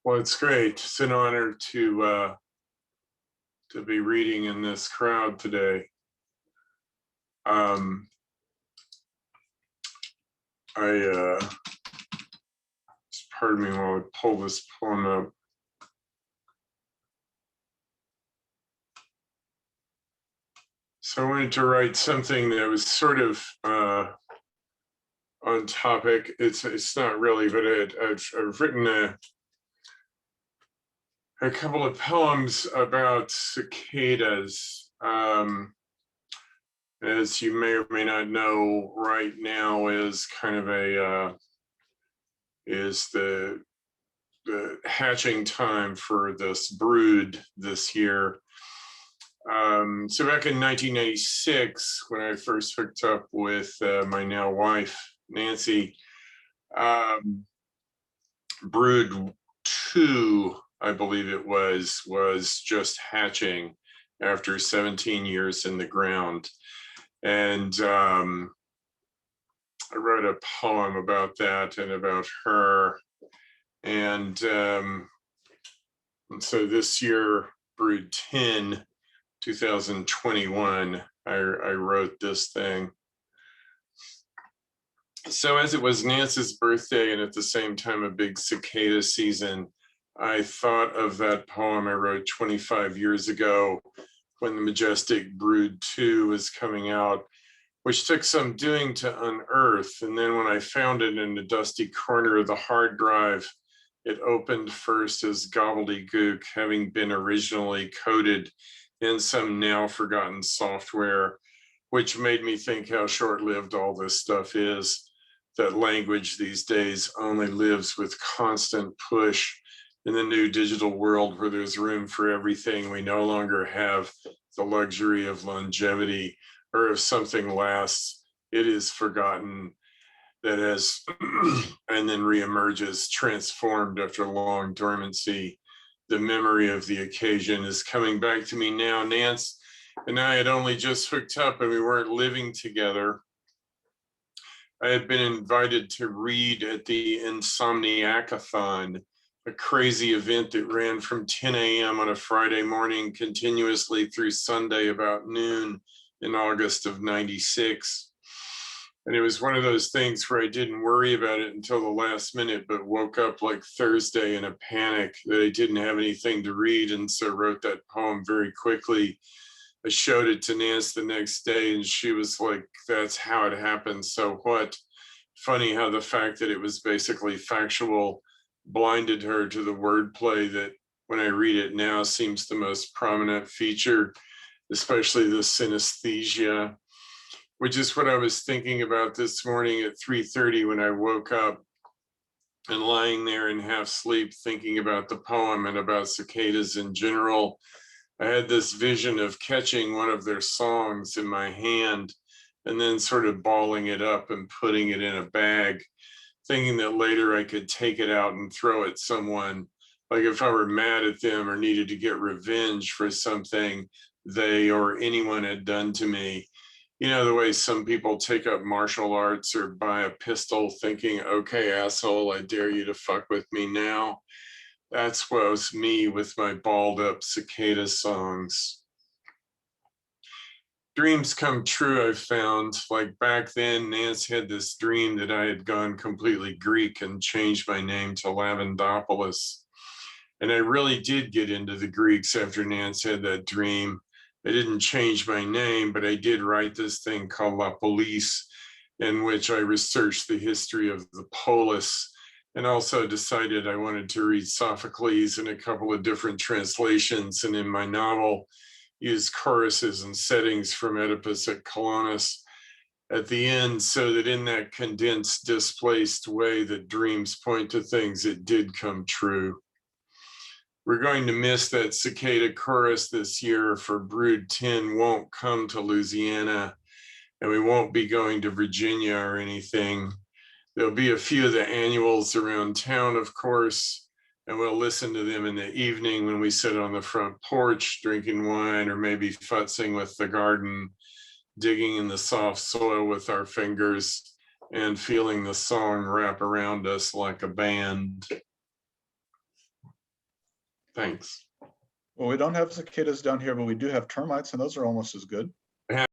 Well, it's great. It's an honor to be reading in this crowd today. Just pardon me while I pull this poem up. So I wanted to write something that was sort of on topic. It's not really, but I've written a couple of poems about cicadas. As you may or may not know, right now is kind of is the hatching time for this brood this year. So back in 1996, when I first hooked up with my now wife, Nancy, brood 2, I believe it was just hatching after 17 years in the ground. And I wrote a poem about that and about her. And so this year, brood 10, 2021, I wrote this thing. So as it was Nancy's birthday and at the same time a big cicada season, I thought of that poem I wrote 25 years ago when the majestic brood 2 was coming out, which took some doing to unearth. And then when I found it in a dusty corner of the hard drive, it opened first as gobbledygook, having been originally coded in some now forgotten software, which made me think how short-lived all this stuff is, that language these days only lives with constant push. In the new digital world where there's room for everything, we no longer have the luxury of longevity, or if something lasts, it is forgotten, that as and then reemerges transformed after long dormancy. The memory of the occasion is coming back to me now. Nance and I had only just hooked up and we weren't living together. I had been invited to read at the Insomniac-a-thon, a crazy event that ran from 10 a.m. on a Friday morning continuously through Sunday about noon in August of 96. And it was one of those things where I didn't worry about it until the last minute, but woke up like Thursday in a panic that I didn't have anything to read, and so wrote that poem very quickly. I showed it to Nance the next day and she was like, that's how it happened, so what? Funny how the fact that it was basically factual blinded her to the wordplay that when I read it now seems the most prominent feature, especially the synesthesia, which is what I was thinking about this morning at 3:30 when I woke up and lying there in half sleep thinking about the poem and about cicadas in general. I had this vision of catching one of their songs in my hand and then sort of balling it up and putting it in a bag, thinking that later I could take it out and throw at someone, like if I were mad at them or needed to get revenge for something they or anyone had done to me. You know, the way some people take up martial arts or buy a pistol thinking, okay, asshole, I dare you to fuck with me now. That's what was me with my balled up cicada songs. Dreams come true, I've found. Like back then, Nance had this dream that I had gone completely Greek and changed my name to Lavendopoulos. And I really did get into the Greeks after Nance had that dream. I didn't change my name, but I did write this thing called La Police, in which I researched the history of the polis, and also decided I wanted to read Sophocles in a couple of different translations, and in my novel use choruses and settings from Oedipus at Colonus at the end, so that in that condensed, displaced way that dreams point to things, it did come true. We're going to miss that cicada chorus this year, for brood 10 won't come to Louisiana, and we won't be going to Virginia or anything. There'll be a few of the annuals around town, of course, and we'll listen to them in the evening when we sit on the front porch drinking wine or maybe futzing with the garden, digging in the soft soil with our fingers and feeling the song wrap around us like a band. Thanks. Well, we don't have cicadas down here, but we do have termites, and those are almost as good.